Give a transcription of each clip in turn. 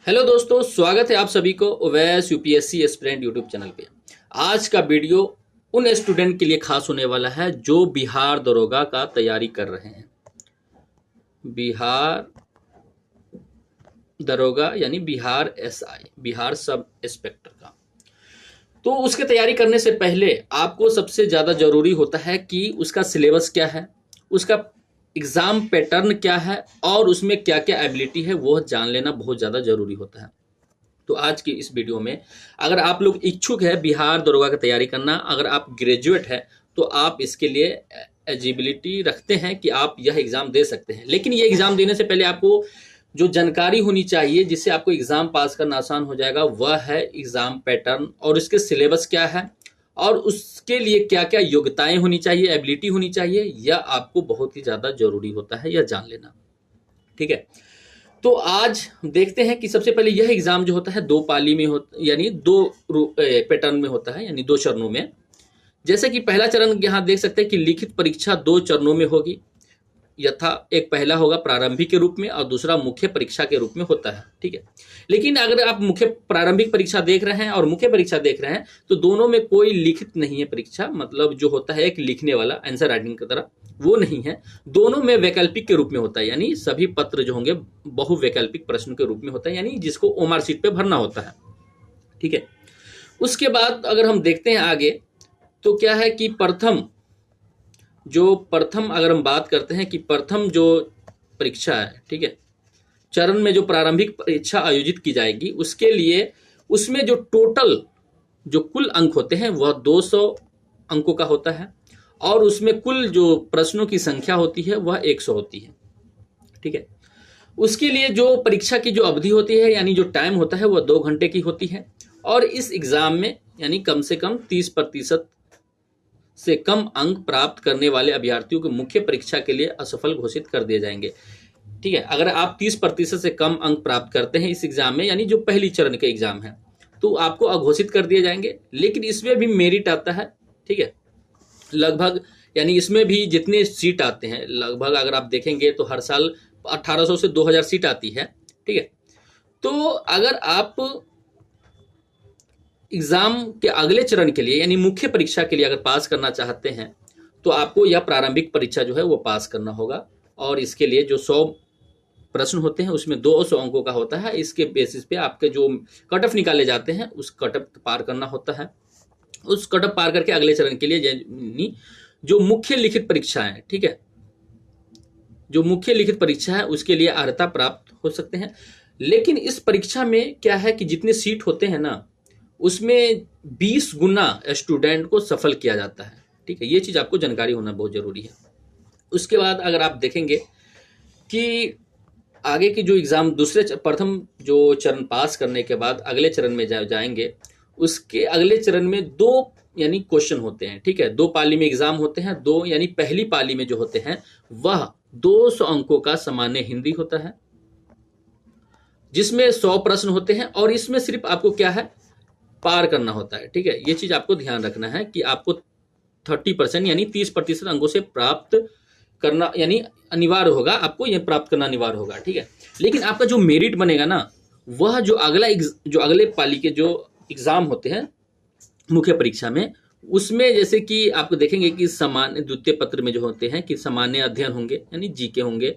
Hello दोस्तों, स्वागत है आप सभी को Owais UPSC aspirant YouTube channel पे। आज का वीडियो उन स्टूडेंट के लिए खास होने वाला है जो बिहार दरोगा का तैयारी कर रहे हैं। बिहार दरोगा यानी Bihar SI, Bihar sub inspector का। तो उसकी तैयारी करने से पहले आपको सबसे ज़्यादा जरूरी होता है कि उसका सिलेबस क्या है, उसका एग्ज़ाम पैटर्न क्या है और उसमें क्या क्या एबिलिटी है वो जान लेना बहुत ज़्यादा ज़रूरी होता है। तो आज की इस वीडियो में अगर आप लोग इच्छुक है बिहार दरोगा की तैयारी करना, अगर आप ग्रेजुएट है तो आप इसके लिए एलिजिबिलिटी रखते हैं कि आप यह एग्ज़ाम दे सकते हैं। लेकिन ये एग्ज़ाम देने से पहले आपको जो जानकारी होनी चाहिए जिससे आपको एग्ज़ाम पास करना आसान हो जाएगा, वह है एग्ज़ाम पैटर्न और उसके सिलेबस क्या है और उसके लिए क्या क्या योग्यताएं होनी चाहिए, एबिलिटी होनी चाहिए, यह आपको बहुत ही ज़्यादा जरूरी होता है यह जान लेना। ठीक है, तो आज देखते हैं कि सबसे पहले यह एग्जाम जो होता है दो पाली में होता यानी दो पैटर्न में होता है, यानी दो चरणों में। जैसे कि पहला चरण यहाँ देख सकते हैं कि लिखित परीक्षा दो चरणों में होगी। यथा एक पहला होगा प्रारंभिक के रूप में और दूसरा मुख्य परीक्षा के रूप में होता है। ठीक है, लेकिन अगर आप मुख्य प्रारंभिक परीक्षा देख रहे हैं और मुख्य परीक्षा देख रहे हैं तो दोनों में कोई लिखित नहीं है परीक्षा, मतलब जो होता है एक लिखने वाला आंसर राइटिंग की तरह, वो नहीं है। दोनों में वैकल्पिक के रूप में होता है, यानी सभी पत्र जो होंगे बहुवैकल्पिक प्रश्न के रूप में होता है, यानी जिसको ओमआर सीट पे भरना होता है। ठीक है, उसके बाद अगर हम देखते हैं आगे तो क्या है कि प्रथम अगर हम बात करते हैं कि प्रथम जो परीक्षा है, ठीक है, चरण में जो प्रारंभिक परीक्षा आयोजित की जाएगी उसके लिए उसमें जो टोटल जो कुल अंक होते हैं वह 200 अंकों का होता है और उसमें कुल जो प्रश्नों की संख्या होती है वह 100 होती है। ठीक है, उसके लिए जो परीक्षा की जो अवधि होती है यानी जो टाइम होता है वह 2 घंटे की होती है और इस एग्जाम में यानी कम से कम 30% से कम अंक प्राप्त करने वाले अभ्यर्थियों को मुख्य परीक्षा के लिए असफल घोषित कर दिए जाएंगे। ठीक है, अगर आप 30% से कम अंक प्राप्त करते हैं इस एग्जाम में, यानी जो पहली चरण के एग्जाम है, तो आपको अघोषित कर दिए जाएंगे। लेकिन इसमें भी मेरिट आता है। ठीक है, लगभग यानी इसमें भी जितने सीट आते हैं लगभग अगर आप देखेंगे तो हर साल 1800 से 2000 सीट आती है। ठीक है, तो अगर आप एग्जाम के अगले चरण के लिए यानी मुख्य परीक्षा के लिए अगर पास करना चाहते हैं तो आपको यह प्रारंभिक परीक्षा जो है वो पास करना होगा और इसके लिए जो 100 प्रश्न होते हैं उसमें 200 अंकों का होता है। इसके बेसिस पे आपके जो कट ऑफ निकाले जाते हैं उस कट ऑफ पार करना होता है। उस कट ऑफ पार करके अगले चरण के लिए जो मुख्य लिखित परीक्षा है, ठीक है, जो मुख्य लिखित परीक्षा है उसके लिए अर्हता प्राप्त हो सकते हैं। लेकिन इस परीक्षा में क्या है कि जितने सीट होते हैं ना उसमें 20 गुना स्टूडेंट को सफल किया जाता है। ठीक है, ये चीज आपको जानकारी होना बहुत जरूरी है। उसके बाद अगर आप देखेंगे कि आगे की जो एग्जाम प्रथम जो चरण पास करने के बाद अगले चरण में जाएंगे, उसके अगले चरण में दो यानी क्वेश्चन होते हैं। ठीक है, दो पाली में एग्जाम होते हैं, दो यानी पहली पाली में जो होते हैं वह 200 अंकों का सामान्य हिंदी होता है जिसमें 100 प्रश्न होते हैं और इसमें सिर्फ आपको क्या है पार करना होता है। ठीक है, ये चीज आपको ध्यान रखना है कि आपको 30% यानी 30% अंकों से प्राप्त करना यानी अनिवार्य होगा, आपको यह प्राप्त करना अनिवार्य होगा। ठीक है, लेकिन आपका जो मेरिट बनेगा ना वह जो अगले पाली के जो एग्जाम होते हैं मुख्य परीक्षा में, उसमें जैसे कि आपको देखेंगे कि सामान्य द्वितीय पत्र में जो होते हैं कि सामान्य अध्ययन होंगे यानी जीके होंगे,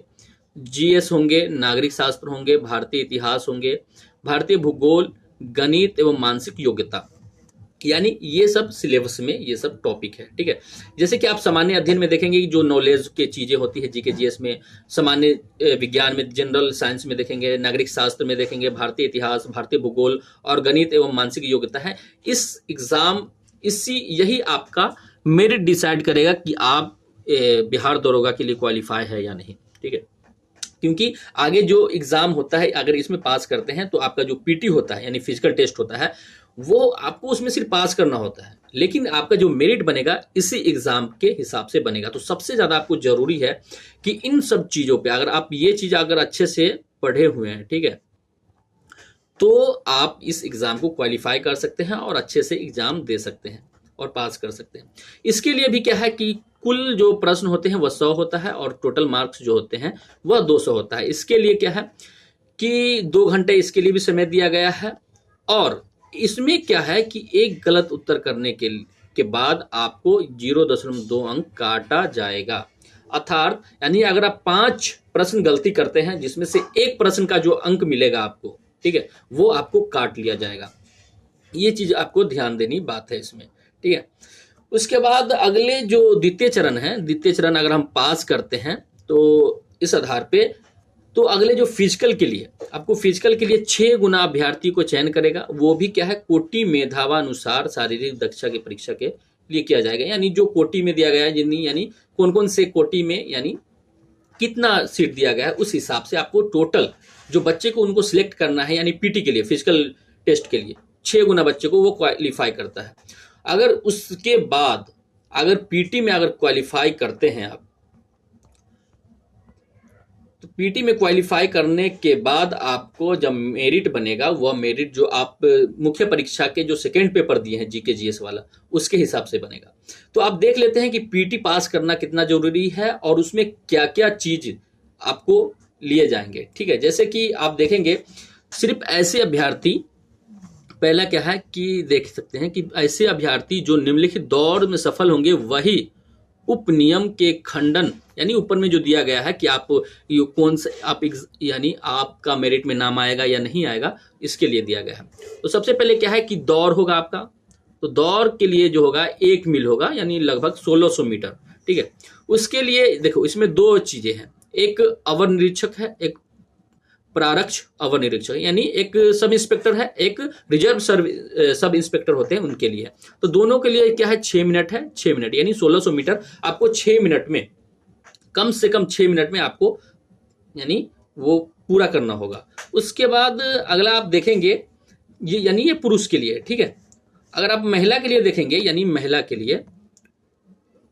जीएस होंगे, नागरिक शास्त्र होंगे, भारतीय इतिहास होंगे, भारतीय भूगोल, गणित एवं मानसिक योग्यता, यानी ये सब सिलेबस में ये सब टॉपिक है। ठीक है, जैसे कि आप सामान्य अध्ययन में देखेंगे कि जो नॉलेज के चीजें होती है जीके जीएस में, सामान्य विज्ञान में जनरल साइंस में देखेंगे, नागरिक शास्त्र में देखेंगे, भारतीय इतिहास, भारतीय भूगोल और गणित एवं मानसिक योग्यता है। इस एग्जाम यही आपका मेरिट डिसाइड करेगा कि आप बिहार दरोगा के लिए क्वालिफाई है या नहीं। ठीक है, क्योंकि आगे जो एग्जाम होता है अगर इसमें पास करते हैं तो आपका जो पीटी होता है यानी फिजिकल टेस्ट होता है वो आपको उसमें सिर्फ पास करना होता है, लेकिन आपका जो मेरिट बनेगा इसी एग्जाम के हिसाब से बनेगा। तो सबसे ज्यादा आपको जरूरी है कि इन सब चीजों पे अगर आप ये चीज अगर अच्छे से पढ़े हुए हैं, ठीक है, तो आप इस एग्जाम को क्वालिफाई कर सकते हैं और अच्छे से एग्जाम दे सकते हैं और पास कर सकते हैं। इसके लिए भी क्या है कि कुल जो प्रश्न होते हैं वह 100 होता है और टोटल मार्क्स जो होते हैं वह 200 होता है। इसके लिए क्या है कि 2 घंटे इसके लिए भी समय दिया गया है। और इसमें क्या है कि एक गलत उत्तर करने के बाद आपको 0.2 अंक काटा जाएगा। अर्थात यानी अगर आप 5 प्रश्न गलती करते हैं जिसमें से एक प्रश्न का जो अंक मिलेगा आपको, ठीक है, वो आपको काट लिया जाएगा। ये चीज आपको ध्यान देनी बात है इसमें, ठीक है। उसके बाद अगले जो द्वितीय चरण है, द्वितीय चरण अगर हम पास करते हैं तो इस आधार पे तो अगले जो फिजिकल के लिए आपको फिजिकल के लिए 6 गुना अभ्यर्थी को चयन करेगा। वो भी क्या है, कोटि मेधावानुसार शारीरिक दक्षता की परीक्षा के लिए किया जाएगा। यानी जो कोटि में दिया गया है, जितनी यानी कौन कौन से कोटि में यानी कितना सीट दिया गया है, उस हिसाब से आपको टोटल जो बच्चे को उनको सिलेक्ट करना है। यानी पीटी के लिए फिजिकल टेस्ट के लिए 6 गुना बच्चे को वो क्वालिफाई करता है। अगर उसके बाद अगर पीटी में अगर क्वालिफाई करते हैं आप, तो पीटी में क्वालिफाई करने के बाद आपको जब मेरिट बनेगा, वह मेरिट जो आप मुख्य परीक्षा के जो सेकेंड पेपर दिए हैं जीके जीएस वाला, उसके हिसाब से बनेगा। तो आप देख लेते हैं कि पीटी पास करना कितना जरूरी है और उसमें क्या क्या चीज आपको लिए जाएंगे, ठीक है। जैसे कि आप देखेंगे सिर्फ ऐसे अभ्यर्थी, पहला क्या है कि देख सकते हैं कि ऐसे अभ्यर्थी जो निम्नलिखित दौड़ में सफल होंगे वही उप नियम के खंडन, यानी ऊपर में जो दिया गया है कि आप कौन से आप यानी आपका मेरिट में नाम आएगा या नहीं आएगा, इसके लिए दिया गया है। तो सबसे पहले क्या है कि दौड़ होगा आपका, तो दौड़ के लिए जो होगा 1 मील होगा, यानी लगभग 1600 मीटर, ठीक है। उसके लिए देखो इसमें 2 चीजें हैं, एक अवर निरीक्षक है, एक प्रारक्ष अवर निरीक्षक, यानी एक सब इंस्पेक्टर है, एक रिजर्व सब इंस्पेक्टर होते हैं, उनके लिए। तो दोनों के लिए क्या है, 6 मिनट है, 6 मिनट यानी 1600 मीटर आपको 6 मिनट में, कम से कम 6 मिनट में आपको यानी वो पूरा करना होगा। उसके बाद अगला आप देखेंगे ये यानी ये पुरुष के लिए, ठीक है। अगर आप महिला के लिए देखेंगे, यानी महिला के लिए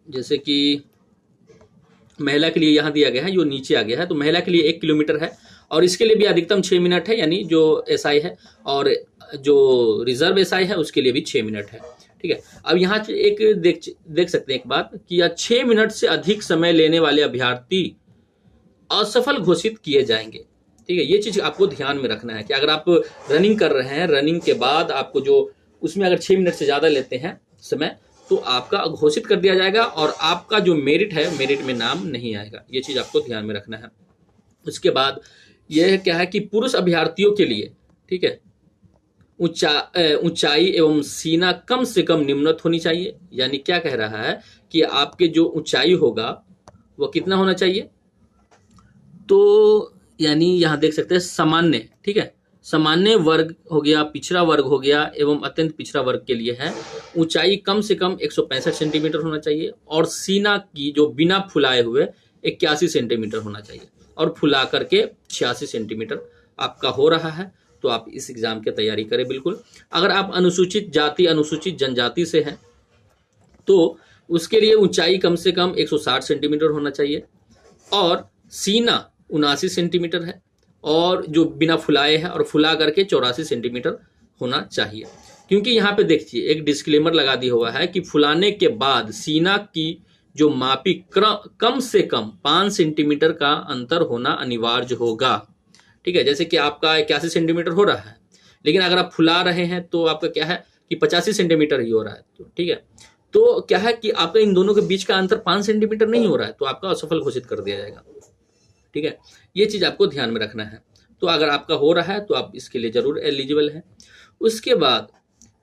जैसे कि महिला के लिए यहां दिया गया है, जो नीचे आ गया है, तो महिला के लिए 1 किलोमीटर है और इसके लिए भी अधिकतम 6 मिनट है, यानी जो एसआई है, और जो रिजर्व एसआई है उसके लिए भी 6 मिनट है, ठीक है। अब यहाँ एक देख सकते हैं एक बात कि 6 मिनट से अधिक समय लेने वाले अभ्यर्थी असफल घोषित किए जाएंगे, ठीक है। ये चीज आपको ध्यान में रखना है कि अगर आप रनिंग कर रहे हैं, रनिंग के बाद आपको जो उसमें अगर 6 मिनट से ज्यादा लेते हैं समय, तो आपका घोषित कर दिया जाएगा और आपका जो मेरिट है, मेरिट में नाम नहीं आएगा। ये चीज आपको ध्यान में रखना है। उसके बाद यह क्या है कि पुरुष अभ्यर्थियों के लिए, ठीक है, ऊंचाई एवं सीना कम से कम निम्नत होनी चाहिए। यानी क्या कह रहा है कि आपके जो ऊंचाई होगा वह कितना होना चाहिए, तो यानी यहां देख सकते हैं सामान्य, ठीक है, सामान्य वर्ग हो गया, पिछड़ा वर्ग हो गया एवं अत्यंत पिछड़ा वर्ग के लिए है ऊंचाई कम से कम 165 सेंटीमीटर होना चाहिए और सीना की जो बिना फुलाए हुए 81 सेंटीमीटर होना चाहिए और फुला करके 86 सेंटीमीटर आपका हो रहा है। तो आप इस एग्जाम की तैयारी करें बिल्कुल। अगर आप अनुसूचित जाति अनुसूचित जनजाति से हैं तो उसके लिए ऊंचाई कम से कम 160 सेंटीमीटर होना चाहिए और सीना 79 सेंटीमीटर है और जो बिना फुलाए है और फुला करके 84 सेंटीमीटर होना चाहिए। क्योंकि यहाँ पे देखिए एक डिस्क्लेमर लगा दिया हुआ है कि फुलाने के बाद सीना की जो मापी कम से कम 5 सेंटीमीटर का अंतर होना अनिवार्य होगा, ठीक है। जैसे कि आपका 81 सेंटीमीटर हो रहा है, लेकिन अगर आप फुला रहे हैं तो आपका क्या है कि 85 सेंटीमीटर ही हो रहा है, तो ठीक है। तो क्या है कि आपका इन दोनों के बीच का अंतर 5 सेंटीमीटर नहीं हो रहा है, तो आपका असफल घोषित कर दिया जाएगा, ठीक है। ये चीज आपको ध्यान में रखना है। तो अगर आपका हो रहा है तो आप इसके लिए जरूर एलिजिबल हैं। उसके बाद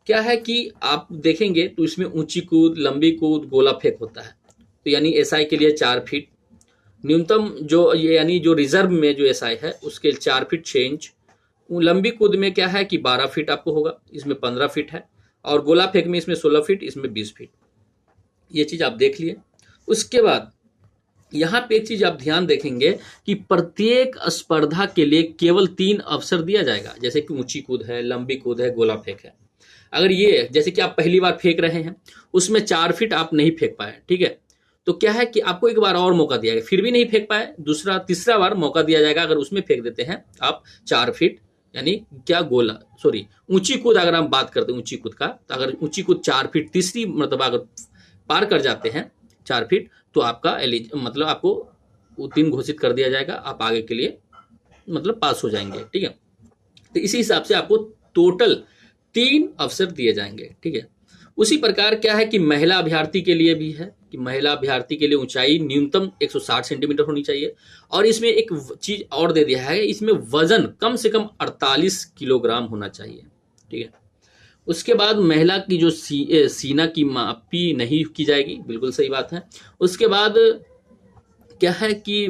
क्या है कि आप देखेंगे तो इसमें ऊंची कूद, लंबी कूद, गोला फेंक होता है। तो यानी एसआई के लिए 4 फीट न्यूनतम, जो ये यानी जो रिजर्व में जो एसआई है उसके 4 फीट 6 इंच। लंबी कूद में क्या है कि 12 फीट आपको होगा, इसमें 15 फीट है और गोला फेंक में इसमें 16 फीट, इसमें 20 फीट। ये चीज आप देख लिए। उसके बाद यहाँ पे एक चीज आप ध्यान देखेंगे कि प्रत्येक स्पर्धा के लिए केवल 3 अवसर दिया जाएगा, जैसे कि ऊंची कूद है, लंबी कूद है, गोला फेंक है। अगर ये जैसे कि आप पहली बार फेंक रहे हैं उसमें 4 फीट आप नहीं फेंक पाए, ठीक है, तो क्या है कि आपको एक बार और मौका दिया जाएगा, फिर भी नहीं फेंक पाए, दूसरा तीसरा बार मौका दिया जाएगा। अगर उसमें फेंक देते हैं आप 4 फीट यानी क्या गोला सॉरी ऊंची कूद, अगर हम बात करते हैं ऊंची कूद का, तो अगर ऊंची कूद 4 फीट तीसरी मतलब अगर पार कर जाते हैं 4 फीट तो आपका मतलब आपको उत्तीर्ण घोषित कर दिया जाएगा, आप आगे के लिए मतलब पास हो जाएंगे, ठीक है। तो इसी हिसाब से आपको टोटल 3 अवसर दिए जाएंगे, ठीक है। उसी प्रकार क्या है कि महिला अभ्यर्थी के लिए भी है कि महिला अभ्यर्थी के लिए ऊंचाई न्यूनतम 160 सेंटीमीटर होनी चाहिए, और इसमें एक चीज और दे दिया है, इसमें वजन कम से कम 48 किलोग्राम होना चाहिए, ठीक है। उसके बाद महिला की जो सीना की मापी नहीं की जाएगी, बिल्कुल सही बात है। उसके बाद क्या है कि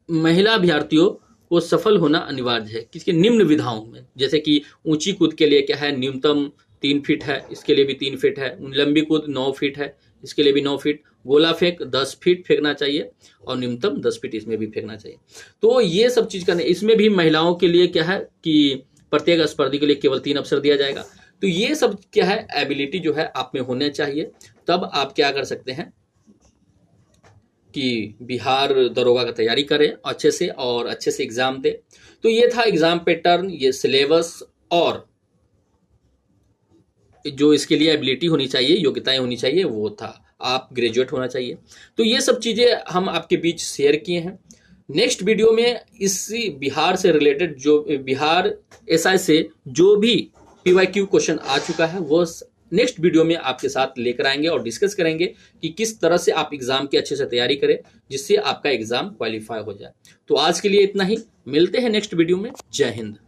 महिला अभ्यर्थियों को सफल होना अनिवार्य है किसके निम्न विधाओं में, जैसे कि ऊंची कूद के लिए क्या है, न्यूनतम 3 फीट है, इसके लिए भी 3 फीट है। लंबी कूद 9 फीट है, इसके लिए भी 9 फीट। गोला फेंक 10 फीट फेंकना चाहिए, और न्यूनतम 10 फीट इसमें भी फेंकना चाहिए। तो ये सब चीज करने, इसमें भी महिलाओं के लिए क्या है कि प्रत्येक स्पर्धी के लिए केवल 3 अवसर दिया जाएगा। तो ये सब क्या है, एबिलिटी जो है आप में होने चाहिए, तब आप क्या कर सकते हैं कि बिहार दरोगा का तैयारी करें अच्छे से, और अच्छे से एग्जाम दें। तो ये था एग्जाम पैटर्न, ये सिलेबस, और जो इसके लिए एबिलिटी होनी चाहिए, योग्यताएं होनी चाहिए, वो था आप ग्रेजुएट होना चाहिए। तो ये सब चीजें हम आपके बीच शेयर किए हैं। नेक्स्ट वीडियो में इसी बिहार से रिलेटेड, जो बिहार एसआई से जो भी पीवाईक्यू क्वेश्चन आ चुका है, वो नेक्स्ट वीडियो में आपके साथ लेकर आएंगे और डिस्कस करेंगे कि किस तरह से आप एग्जाम की अच्छे से तैयारी करें, जिससे आपका एग्जाम क्वालिफाई हो जाए। तो आज के लिए इतना ही, मिलते हैं नेक्स्ट वीडियो में। जय हिंद।